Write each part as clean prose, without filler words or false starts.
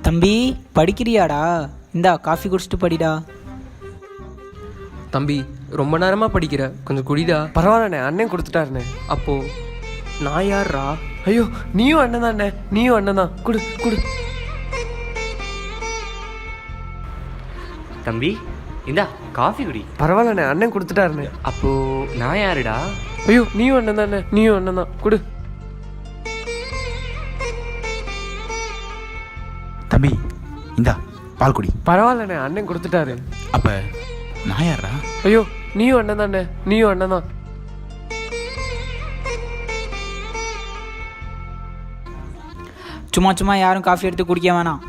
தம்பி படிக்கிறியாடா? இந்தா காஃபி குடிச்சிட்டு படிடா. தம்பி ரொம்ப நேரமாக படிக்கிற, கொஞ்சம் குடிடா. பரவாயில்லண்ணே, அண்ணன் கொடுத்துட்டாருண்ணே. அப்போ நான் யார்ரா? ஐயோ, நீயும் அண்ணன் தானே, நீயும் அண்ணன் தான். குடு குடு. தம்பி இந்தா காஃபி குடி. பரவாயில்லண்ணே, அண்ணன் கொடுத்துட்டாருண்ணே. அப்போ நான் யாருடா? ஐயோ, நீயும் அண்ணன் தானே, நீயும் அண்ணன் தான். குடு. தம்பி இந்தா பால் குடி. பரவாயில்லண்ணே, அண்ணன் கொடுத்துட்டாரு. அப்ப நான் யாரா? ஐயோ, நீயும் அண்ணன் தானே, நீயும் அண்ணன் தான். சும்மா சும்மா யாரும் காஃபி எடுத்து குடிக்க வேணாம்.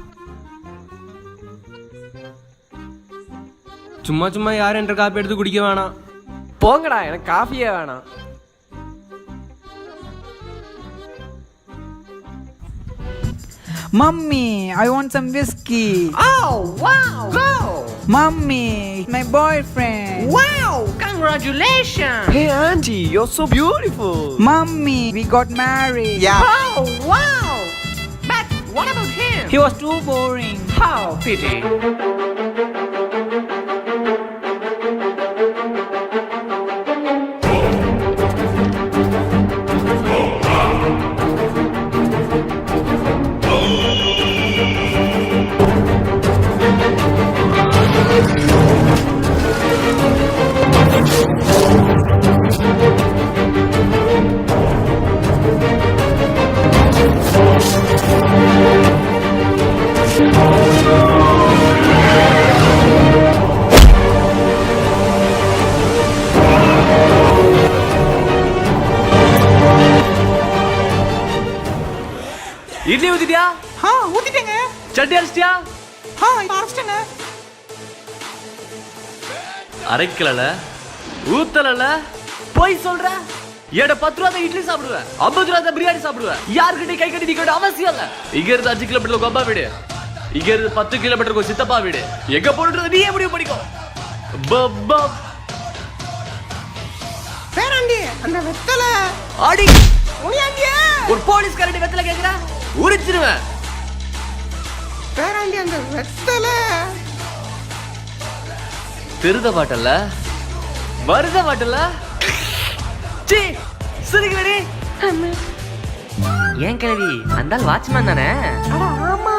சும்மா சும்மா யாரும் என்ற காப்பி எடுத்து குடிக்க வேணாம். போங்கடா, எனக்கு காஃபியே வேணாம். Mummy, I want some whiskey. Oh, wow! Go! Mummy, my boyfriend. Wow! Congratulations! Hey auntie, you're so beautiful. Mummy, we got married. Oh, wow! But what about him? He was too boring. How pity. Idli ஊத்திட்டியா? ஊத்திட்டேங்க. Chutney அரைச்சிட்டியா? அரைச்சிட்டேங்க. அரைக்கலல, ஊத்தலல, போய் சொல்ற. ஏட 10 ரூபா இட்லி சாப்பிடுவேன், 50 ரூபா பிரியாணி சாப்பிடுவேன். யாருக்கிட்ட கை கட்டி நிக்க அவசியம் இல்ல. இங்க இருந்து 5 கிலோமீட்டர் அப்பா வீடு, இங்க இருந்து 10 கிலோமீட்டருக்கு சித்தப்பா வீடு. எங்க போறது நீ எப்படி படிக்கும்? பேராண்டி, அந்த வெத்தல அடி உனியாண்டியே. ஒரு போலீஸ் கரண்டி வெத்தல கேக்குற, உரிச்சிருவேன். பேராண்டி, அந்த வெத்தல திருத பாட்டல்ல, வருத பாட்டல்ல. சீ, சிரிக்கிறடி. ஏன் கிழவி, அந்த வாட்ச்மேன் தானே?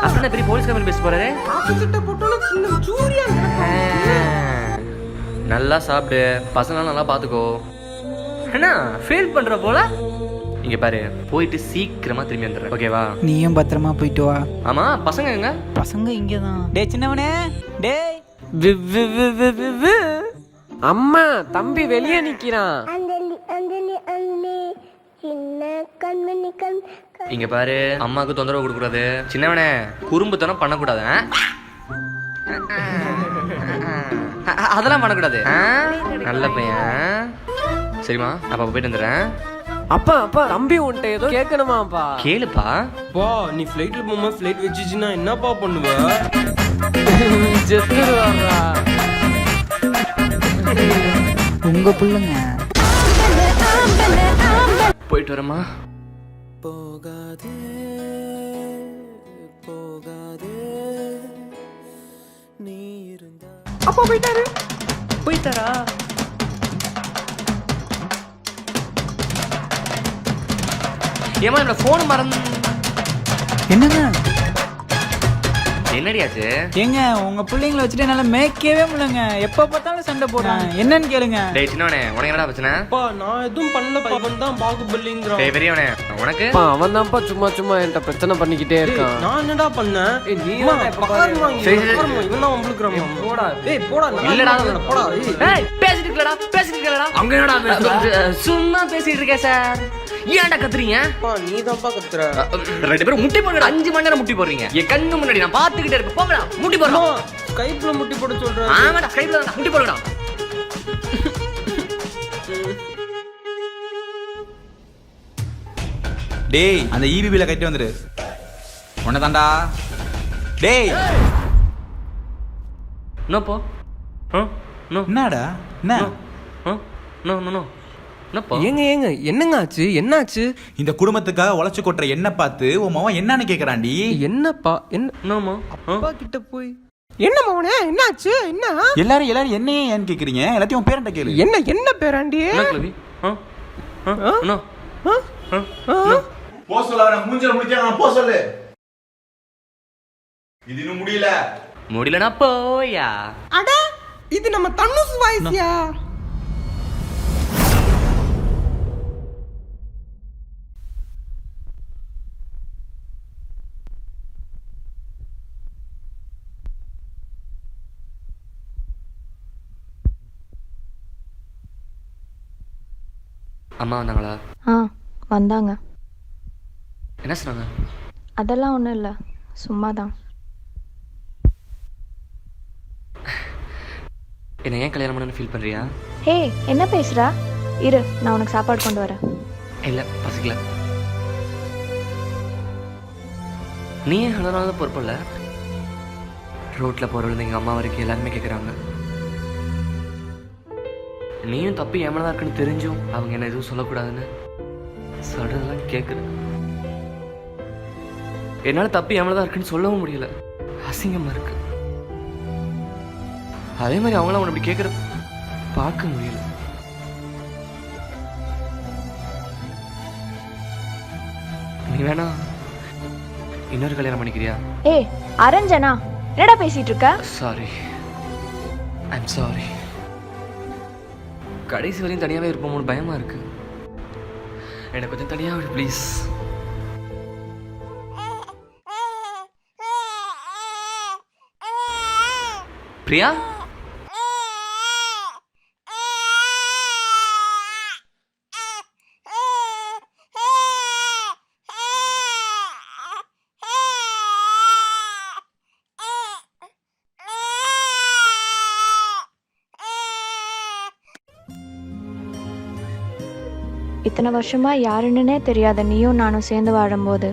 அப்புறம் பெரிய போலீஸ் கம்பெனி பேச போறாரு. ஆபீஸ்ட்ட போட்டோல சின்ன சூரியா நல்லா சாப்பிடு, பசங்க நல்லா பாத்துக்கோ. என்ன ஃபீல் பண்ற போல? இங்க பாரு, போயிட்டு சீக்கிரமா திரும்பி வந்துடுறேன், ஓகேவா? நீயும் பத்திரமா போயிட்டு வா. ஆமா, பசங்க எங்க? பசங்க இங்கதான். டேய் சின்னவனே, டேய். அம்மா, தம்பி வெளியே நிக்கிறான். இங்க பாரு, அம்மாவுக்கு தொந்தரவு கொடுக்க கூடாது. சின்னவனே, குறும்புத்தனம் பண்ணக்கூடாது. அதெல்லாம் பண்ணக்கூடாது. நல்ல பையன். சரிம்மா, அப்பா போயிட்டு வந்துடுறேன். அப்பா அப்பா, தம்பி உன்ட்ட ஏதோ கேட்கணுமாப்பா. கேளுப்பா. பா, நீ ஃப்ளைட்ல போகும்போது ஃப்ளைட் வச்சுச்சுன்னா என்னப்பா பண்ணுவ? செத்துருவாரா? உங்க பிள்ளைங்க. போயிட்டு வரமா? போகாதே போகாதே நீ இருந்தா. அப்பா போயிட்டாரு. போயிட்டாரா? ஏமா என்னோட போன் மறந்து. என்னங்க? என்னடியாச்சு? ஏங்க, உங்க பிள்ளைங்களை வச்சுட்டு என்னால மேய்க்கவே முடியலங்க. எப்ப பார்த்தாலும் சண்டை போடுறாங்க. என்னன்னு கேளுங்க. டேய் சின்னவனே, உனக்கு என்னடா பிரச்சனை? அப்பா, நான் எதுவும் பண்ணல. அவன் தான் பாகுபலிங்கிறான். டேய் பெரியவனே, உனக்கு? அப்பா, அவன் தான்ப்பா சும்மா சும்மா என்கிட்ட பிரச்சனை பண்ணிக்கிட்டே இருக்கான். நான் என்னடா பண்ணேன்? நீ சரி, இவன் தான் உங்களுக்கு போடா. ஏய் போடா. இல்லடா, போடா. ஏய் பேசிட்டு இருக்கலடா. அங்க என்னடா பேசுற? சும்மா பேசிட்டு இருக்கேன் சார். ஏன்டா கத்துறீங்க? அப்பா, நீ தான்ப்பா கத்துற. ரெண்டு பேரும் முட்டி போடுங்க. 5 மணி நேரம் முட்டி போடுறீங்க. என் கண்ணு முன்னாடி நான் பாத்துக்கிட்டே இருப்பேன். போங்கடா, முட்டி போடுறோம். ஸ்கைப்ல முட்டி போட சொல்றேன். ஆமாடா, ஸ்கைப்ல தான் முட்டி போடுங்கடா. டேய், அந்த ஈபிபில கட்டி வந்துரு. உன்னை தாண்டா. டேய், நோ போ. நோ என்னடா? என்ன? No no no. என்னப்பா ஏங்க ஏங்க என்னங்க ஆச்சு என்னாச்சு? இந்த குடும்பத்துக்காக உழைச்சு கொட்டுற என்ன பார்த்து உன் மவன் என்னன்னு கேக்குறான்டி. என்னப்பா என்ன என்னம்மா அப்பா கிட்ட போய் என்ன மவனே என்னாச்சு என்ன? எல்லாரும் என்னையே ஏன்னு கேக்குறீங்க? எல்லாத்தையும் உன் பேரண்ட கேளு. என்ன பேராண்டி? என்ன கிளவி என்ன போ சொல்ல அவன மூஞ்சல முடிச்சா நான் போ சொல்லு. இது இன்னும் முடியல. முடியலனா போயா. அட இது நம்ம தனுஷ் வாய்ஸ்யா. அம்மா வந்தாங்களா? ஆ வந்தாங்க. என்ன சொன்னாங்க? அதெல்லாம் ஒன்றும் இல்லை, சும்மா தான். என்ன ஏன் கல்யாணம் பண்ணணும்னு ஃபீல் பண்ணுறியா? ஹே என்ன பேசுகிறா? இரு நான் உனக்கு சாப்பாடு கொண்டு வரேன். இல்லை பசிக்கல. நீ ஏன் ஹலராத பொறுப்பில்ல? ரோட்டில் போகிறவங்க எங்கள் அம்மா வரைக்கும் எல்லாருமே கேட்குறாங்க. நீயும் தப்பு ஏமனதான் இருக்குன்னு தெரிஞ்சும் அவங்க என்ன எதுவும் சொல்லக்கூடாதுன்னு சொல்றதெல்லாம் கேட்குறேன். என்னால் தப்பு ஏமனதான் இருக்குன்னு சொல்லவும் முடியல, அசிங்கமாக இருக்கு. அதே மாதிரி அவங்களாம் அவனை அப்படி கேட்குற பார்க்க முடியல. நீ வேணா இன்னொரு கல்யாணம் பண்ணிக்கிறியா? ஏய் அரஞ்சனா என்னடா பேசிட்டு இருக்க? Sorry, I'm sorry. கடைசி வரையும் தனியாகவே இருப்போம்னு பயமா இருக்கு. எனக்கு கொஞ்சம் தனியாக விடு ப்ளீஸ். பிரியா இத்தனை வருஷமா யாருன்னுனே தெரியாத நீயும் நானும் சேர்ந்து வாழும்போது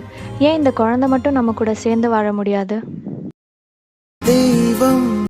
ஏன் இந்த குழந்தை மட்டும் நம்ம கூட சேர்ந்து வாழ முடியாது? தெய்வம்